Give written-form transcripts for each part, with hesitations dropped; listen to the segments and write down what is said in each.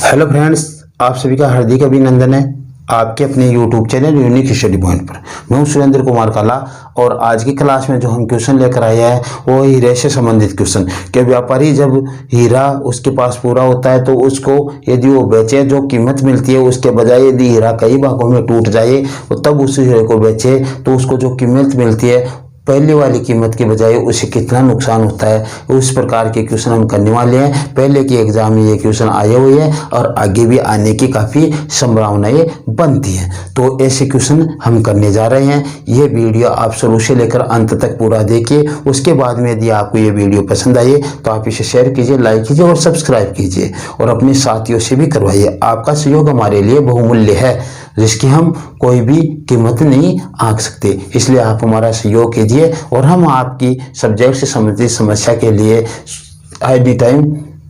Hello friends, आप सभी का हार्दिक अभिनंदन है आपके अपने YouTube channel unique study point पर। मैं हूं सुरेंद्र कुमार काला और आज की क्लास में जो हम क्वेश्चन लेकर आए हैं वो हीरे से संबंधित क्वेश्चन। कि व्यापारी जब हीरा उसके पास पूरा होता है तो उसको यदि वो बेचे, जो कीमत मिलती है उसके बजाय यदि हीरा कई भागों में टूट जाए और तब उस हीरे को बेचे तो उसको जो कीमत मिलती है पहले वाली कीमत के बजाय उसे कितना नुकसान होता है, उस प्रकार के क्वेश्चन हम करने वाले हैं। पहले के एग्जाम में ये क्वेश्चन आए हुए हैं और आगे भी आने की काफ़ी संभावनाएं बनती हैं, तो ऐसे क्वेश्चन हम करने जा रहे हैं। ये वीडियो आप शुरू से लेकर अंत तक पूरा देखिए। उसके बाद में यदि आपको ये वीडियो पसंद आए तो आप इसे शेयर कीजिए, लाइक कीजिए और सब्सक्राइब कीजिए और अपने साथियों से भी करवाइए। आपका सहयोग हमारे लिए बहुमूल्य है, जिसकी हम कोई भी कीमत नहीं आंक सकते, इसलिए आप हमारा सहयोग कीजिए और हम आपकी सब्जेक्ट से संबंधित समस्या के लिए एनी टाइम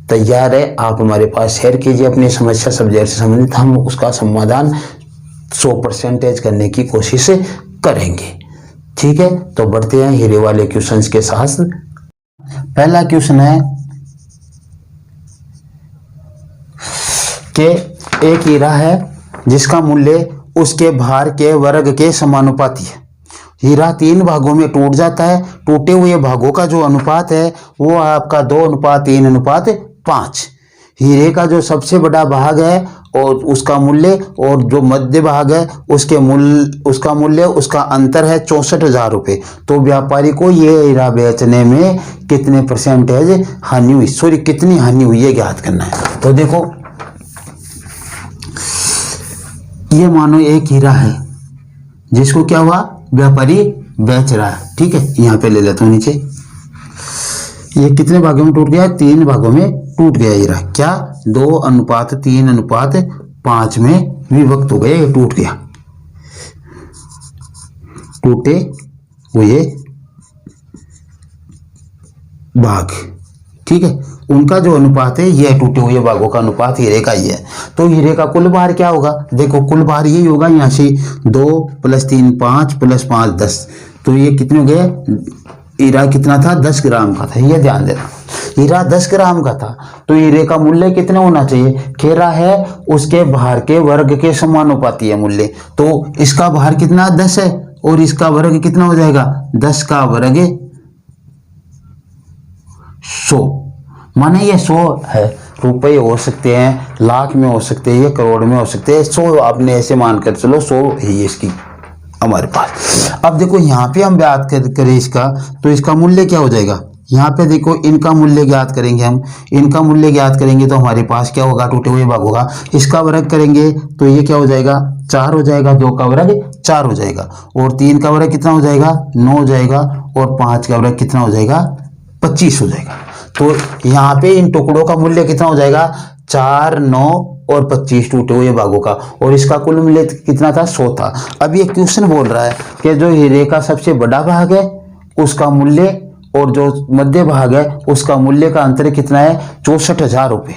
तैयार है। आप हमारे पास शेयर कीजिए अपनी समस्या सब्जेक्ट से संबंधित, हम उसका समाधान 100% करने की कोशिश करेंगे। ठीक है, तो बढ़ते हैं हीरे वाले क्वेश्चंस के साथ। पहला क्वेश्चन है कि एक हीरा है जिसका मूल्य उसके भार के वर्ग के समानुपाती है। हीरा 3 भागों में टूट जाता है। टूटे हुए भागों का जो अनुपात है वो आपका 2:3:5। हीरे का जो सबसे बड़ा भाग है और उसका मूल्य और जो मध्य भाग है उसका मूल्य उसका अंतर है 64,000 रुपये। तो व्यापारी को ये हीरा बेचने में कितने परसेंटेज हानि हुई, कितनी हानि हुई है ज्ञात करना है। तो देखो, ये मानो एक हीरा है जिसको क्या हुआ, व्यापारी बेच रहा है। ठीक है, यहां पे ले लेता हूं नीचे। ये कितने भागों में टूट गया, 3 भागों में टूट गया हीरा। क्या 2:3:5 में विभक्त हो गया, ये टूट गया। टूटे हुए भाग, ठीक है, उनका जो अनुपात है यह टूटे हुए भागों का अनुपात हीरे का ही है। तो हीरे का कुल भार क्या होगा, देखो कुल भार यही होगा, यहाँ से 2 + 3 5 + 5 10। तो ये कितने हो गए, हीरा कितना था, 10 ग्राम का था। ये ध्यान देना, हीरा 10 ग्राम का था। तो हीरे का मूल्य कितना होना चाहिए, हीरा है उसके भार के वर्ग के समानुपाती है मूल्य। तो इसका भार कितना 10 है और इसका वर्ग कितना हो जाएगा, 10 का वर्ग 100। माने ये 100 है, रुपए हो सकते हैं, लाख में हो सकते हैं, ये करोड़ में हो सकते हैं। 100 आपने ऐसे मानकर चलो, 100 है इसकी हमारे पास। अब देखो यहाँ पे हम बात करें इसका, तो इसका मूल्य क्या हो जाएगा। यहाँ पे देखो इनका मूल्य ज्ञात करेंगे हम, इनका मूल्य ज्ञात करेंगे तो हमारे पास क्या होगा, टूटे हुए भागों का। इसका वर्ग करेंगे तो ये क्या हो जाएगा, 4 हो जाएगा। 2 का वर्ग 4 हो जाएगा और 3 का वर्ग कितना हो जाएगा, 9 हो जाएगा और 5 का वर्ग कितना हो जाएगा, 25 हो जाएगा। तो यहाँ पे इन टुकड़ों का मूल्य कितना हो जाएगा, 4, 9 और 25 टूटे हुए भागों का, और इसका कुल मूल्य कितना था, 100 था। अब ये क्वेश्चन बोल रहा है कि जो हीरे का सबसे बड़ा भाग है उसका मूल्य और जो मध्य भाग है उसका मूल्य का अंतर कितना है, 64,000 रुपये।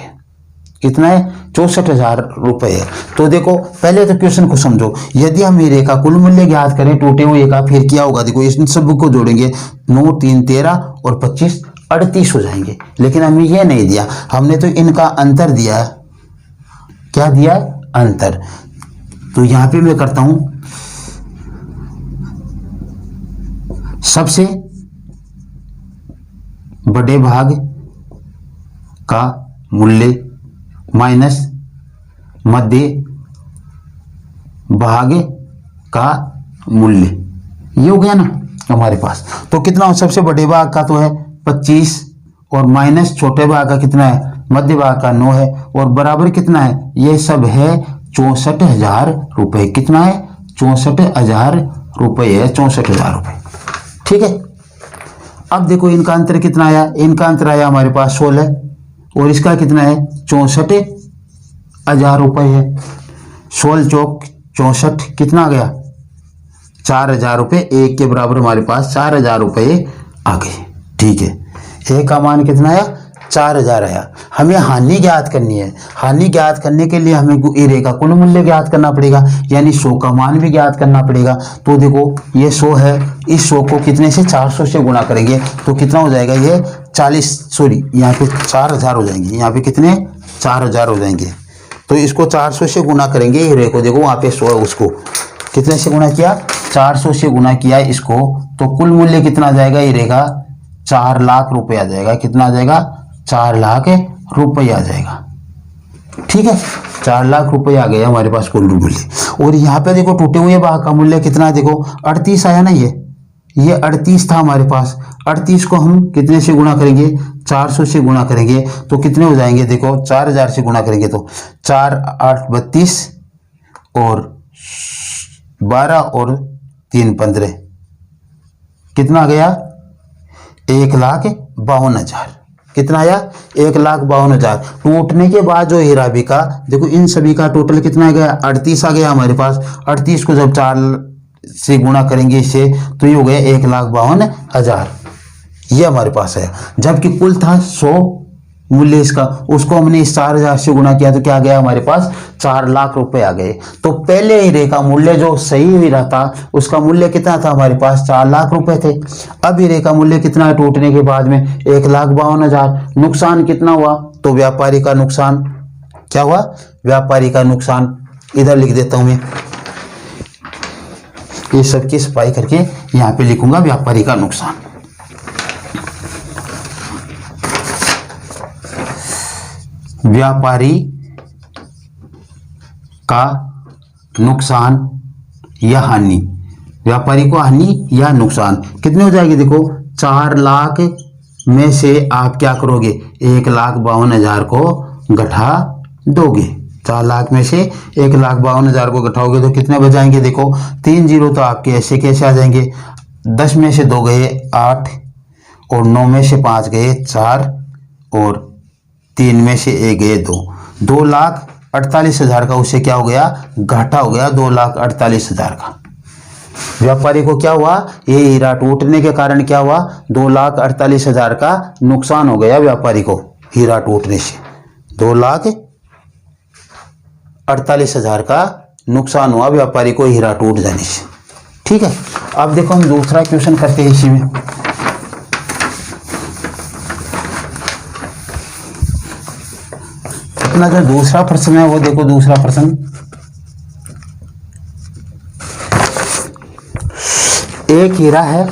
कितना है, 64,000 रुपये है। तो देखो पहले तो क्वेश्चन को समझो, यदि हम हीरे का कुल मूल्य ज्ञात करें टूटे हुए का, फिर क्या होगा, देखो इन सब को जोड़ेंगे, 9 3 13 और 25 38 हो जाएंगे। लेकिन हमें यह नहीं दिया, हमने तो इनका अंतर दिया है। क्या दिया, अंतर। तो यहां पे मैं करता हूं, सबसे बड़े भाग का मूल्य माइनस मध्य भाग का मूल्य, ये हो गया ना हमारे पास। तो कितना हो, सबसे बड़े भाग का तो है 25 और माइनस छोटे भाग का कितना है, मध्य भाग का 9 है और बराबर कितना है, ये सब है 64,000 रुपये। कितना है, 64,000 रुपये है, 64,000 रुपये। ठीक है, अब देखो इनका अंतर कितना आया, इनका अंतर आया हमारे पास 16 और इसका कितना है, 64,000 रुपये है। 16 चौक 64 कितना आ गया, 4,000 रुपये। एक के बराबर हमारे पास 4,000 रुपये आ गए। ठीक है, ए का मान कितना आया, 4,000 आया। हमें हानि ज्ञात करनी है। हानि ज्ञात करने के लिए हमें हीरे का कुल मूल्य ज्ञात करना पड़ेगा, यानी 100 का मान भी ज्ञात करना पड़ेगा। तो देखो ये 100 है, इस 100 को कितने से, 400 से गुणा करेंगे तो कितना हो जाएगा, ये यहाँ पे 4,000 हो जाएंगे। यहाँ पे कितने, 4,000 हो जाएंगे। तो इसको 400 से गुना करेंगे हीरे को, देखो वहाँ पे 100 है, उसको कितने से गुना किया, 400 से गुना किया इसको, तो कुल मूल्य कितना आ जाएगा हीरे का, 4 लाख रुपए आ जाएगा। कितना आ जाएगा, 4 लाख रुपए आ जाएगा। ठीक है, 4 लाख रुपए आ गए हमारे पास कुल मूल्य। और यहाँ पे देखो टूटे हुए भाग का मूल्य कितना है, देखो 38 आया ना, ये 38 था हमारे पास। 38 को हम कितने से गुणा करेंगे, 400 से गुणा करेंगे तो कितने हो जाएंगे, देखो 4000 से गुणा करेंगे तो 4 8 32 और 12 और 3 15, कितना आ गया, 1,52,000। कितना आया, 1,52,000। टूटने के बाद जो हीरा बिका, देखो इन सभी का टोटल कितना आ गया, 38 आ गया हमारे पास। 38 को जब 4 से गुणा करेंगे इससे तो ये हो गया 1,52,000, ये हमारे पास है। जबकि कुल था 100 मूल्य इसका, उसको हमने इस 4,000 से गुणा किया तो क्या आ गया हमारे पास, 4 लाख रुपए आ गए। तो पहले हीरे का मूल्य जो सही हीरा था उसका मूल्य कितना था हमारे पास, 4 लाख रुपए थे। अब हीरे का मूल्य कितना है टूटने के बाद में, 1,52,000। नुकसान कितना हुआ, तो व्यापारी का नुकसान क्या हुआ, व्यापारी का नुकसान, इधर लिख देता हूं मैं, ये सबकी सफाई करके यहां पे लिखूंगा व्यापारी का नुकसान। व्यापारी का नुकसान या हानि, व्यापारी को हानि या नुकसान कितने हो जाएगी, देखो 4 लाख में से आप क्या करोगे, 1,52,000 को घटा दोगे। 4 लाख में से 1,52,000 को घटाओगे तो कितने बचाएंगे, देखो 3 जीरो तो आपके ऐसे कैसे आ जाएंगे, 10 में से 2 गए 8 और 9 में से 5 गए 4 और 3 में से 1 गए 2, 2,48,000 का उससे क्या हो गया, घाटा हो गया 2,48,000 का। व्यापारी को क्या हुआ, ये हीरा टूटने के कारण क्या हुआ, 2,48,000 का नुकसान हो गया व्यापारी को हीरा टूटने से, 2,48,000 का नुकसान हुआ व्यापारी को हीरा टूट जाने से। ठीक है, अब देखो हम दूसरा क्वेश्चन करते हैं इसी में। अपना जो दूसरा प्रश्न है वो देखो, दूसरा प्रश्न, एक हीरा है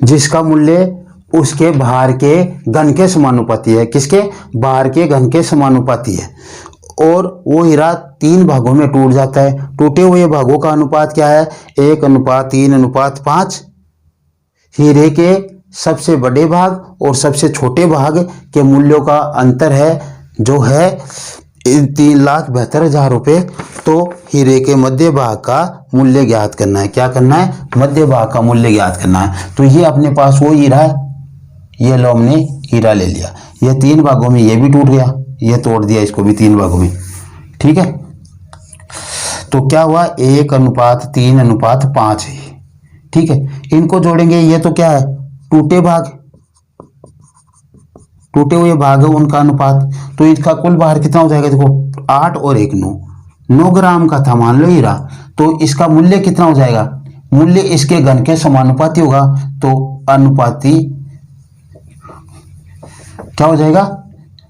जिसका मूल्य उसके भार के घन के समानुपाती है। किसके, भार के घन के समानुपाती है। और वो हीरा 3 भागों में टूट जाता है। टूटे हुए भागों का अनुपात क्या है, 1:3:5। हीरे के सबसे बड़े भाग और सबसे छोटे भाग के मूल्यों का अंतर है जो है 3,72,000 रुपये। तो हीरे के मध्य भाग का मूल्य ज्ञात करना है। क्या करना है, मध्य भाग का मूल्य ज्ञात करना है। तो ये अपने पास वो हीरा है, ये लो हमने हीरा ले लिया, ये 3 भागों में ये भी टूट गया, ये तोड़ दिया इसको भी 3 भागों में। ठीक है, तो क्या हुआ, 1:3:5 है। ठीक है, इनको जोड़ेंगे, ये तो क्या है, टूटे भाग, टूटे हुए भाग है उनका अनुपात। तो इसका कुल भार कितना हो जाएगा, देखो 8 और 1 9 ग्राम का था मान लो हीरा, तो इसका मूल्य कितना हो जाएगा, मूल्य इसके घन के समानुपाती होगा। तो अनुपाती क्या हो जाएगा,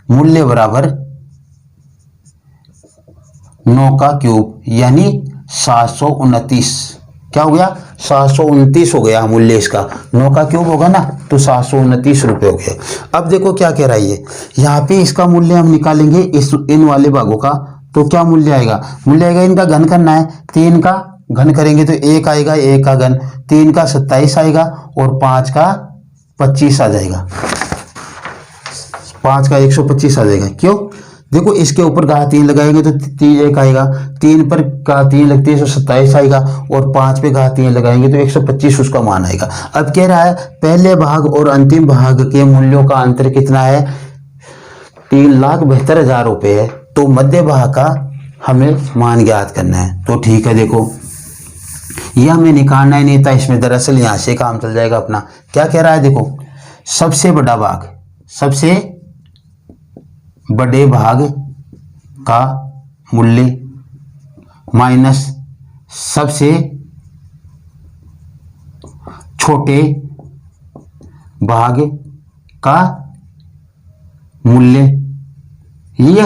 मूल्य बराबर 9 का क्यूब यानी 729। क्या हो गया, 729 हो गया मूल्य इसका, 9 का क्यूब होगा ना तो 729 रुपये हो गए। अब देखो क्या कह रहा है ये, यहाँ पे इसका मूल्य हम निकालेंगे इस इन वाले भागों का, तो क्या मूल्य आएगा, मूल्य आएगा, इनका घन करना है, 3 का घन करेंगे तो 1 आएगा, 1 का घन, 3 का 27 आएगा और 5 का 25 आ जाएगा, 5 का 125 आ जाएगा। क्यों, देखो इसके ऊपर घा 3 लगाएंगे तो 3 1 आएगा, 3 पर घा 3 लगती है तो 27 आएगा और 5 पे घा 3 लगाएंगे तो 125 उसका मान आएगा। अब कह रहा है पहले भाग और अंतिम भाग के मूल्यों का अंतर कितना है, 3,72,000 रुपये है। तो मध्य भाग का हमें मान ज्ञात करना है। तो ठीक है, देखो यह हमें निकालना ही नहीं था इसमें, दरअसल यहाँ से काम चल जाएगा अपना। क्या कह रहा है, देखो सबसे बड़ा भाग, सबसे बड़े भाग का मूल्य माइनस सबसे छोटे भाग का मूल्य, ये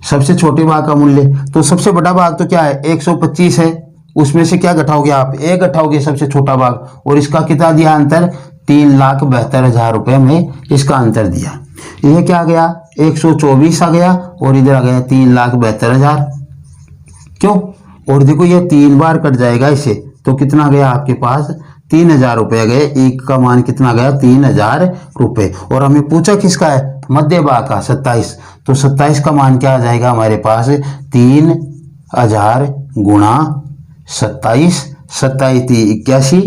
सबसे छोटे भाग का मूल्य, तो सबसे बड़ा भाग तो क्या है 125 है, उसमें से क्या घटाओगे आप 1 घटाओगे सबसे छोटा भाग, और इसका कितना दिया अंतर 3,72,000 रुपये में इसका अंतर दिया। ये क्या आ गया 124 आ गया और इधर आ गया 3,72,000। क्यों, और देखो ये 3 बार कट जाएगा इसे, तो कितना गया आपके पास 3,000 रुपये गए, एक का मान कितना गया 3,000 रुपये। और हमें पूछा किसका है मध्य भाग का 27, तो 27 का मान क्या आ जाएगा हमारे पास 3,000 गुणा 27, 27 81,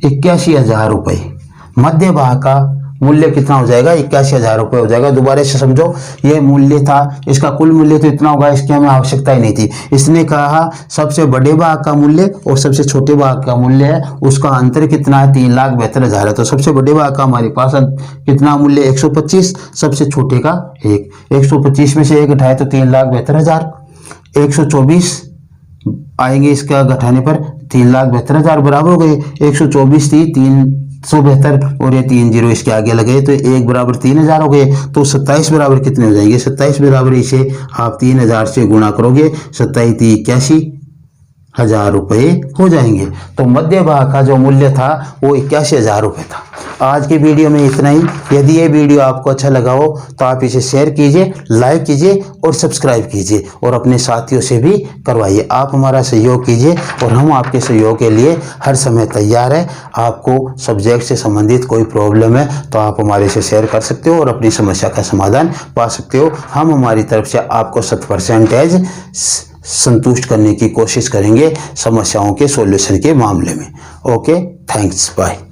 81,000 रुपये। मध्य भाग का मूल्य कितना हो जाएगा 81,000 रुपये हो जाएगा। दोबारा से समझो, ये मूल्य था, इसका कुल मूल्य तो इतना होगा, इसकी हमें आवश्यकता ही नहीं थी। इसने कहा सबसे बड़े भाग का मूल्य और सबसे छोटे भाग का मूल्य है, उसका अंतर कितना है 3,72,000 है। तो सबसे बड़े भाग का हमारे पास कितना मूल्य 125, सबसे छोटे का 125 में से 1 घटाए तो 3,72,000, 124 आएंगे इसका घटाने पर 3,72,000 बराबर हो गए। 124 थी 372 और ये 3 जीरो इसके आगे लगे तो 1 बराबर 3,000 हो गए। तो 27 बराबर कितने हो जाएंगे 27 बराबर इसे आप 3,000 से गुणा करोगे, 27 81,000 रुपये हो जाएंगे। तो मध्य भाग का जो मूल्य था वो 81,000 रुपये था। आज की वीडियो में इतना ही। यदि ये वीडियो आपको अच्छा लगा हो तो आप इसे शेयर कीजिए, लाइक कीजिए और सब्सक्राइब कीजिए और अपने साथियों से भी करवाइए। आप हमारा सहयोग कीजिए और हम आपके सहयोग के लिए हर समय तैयार है। आपको सब्जेक्ट से संबंधित कोई प्रॉब्लम है तो आप हमारे से शेयर कर सकते हो और अपनी समस्या का समाधान पा सकते हो। हम हमारी तरफ से आपको 100% संतुष्ट करने की कोशिश करेंगे समस्याओं के सॉल्यूशन के मामले में। Okay, thanks, bye.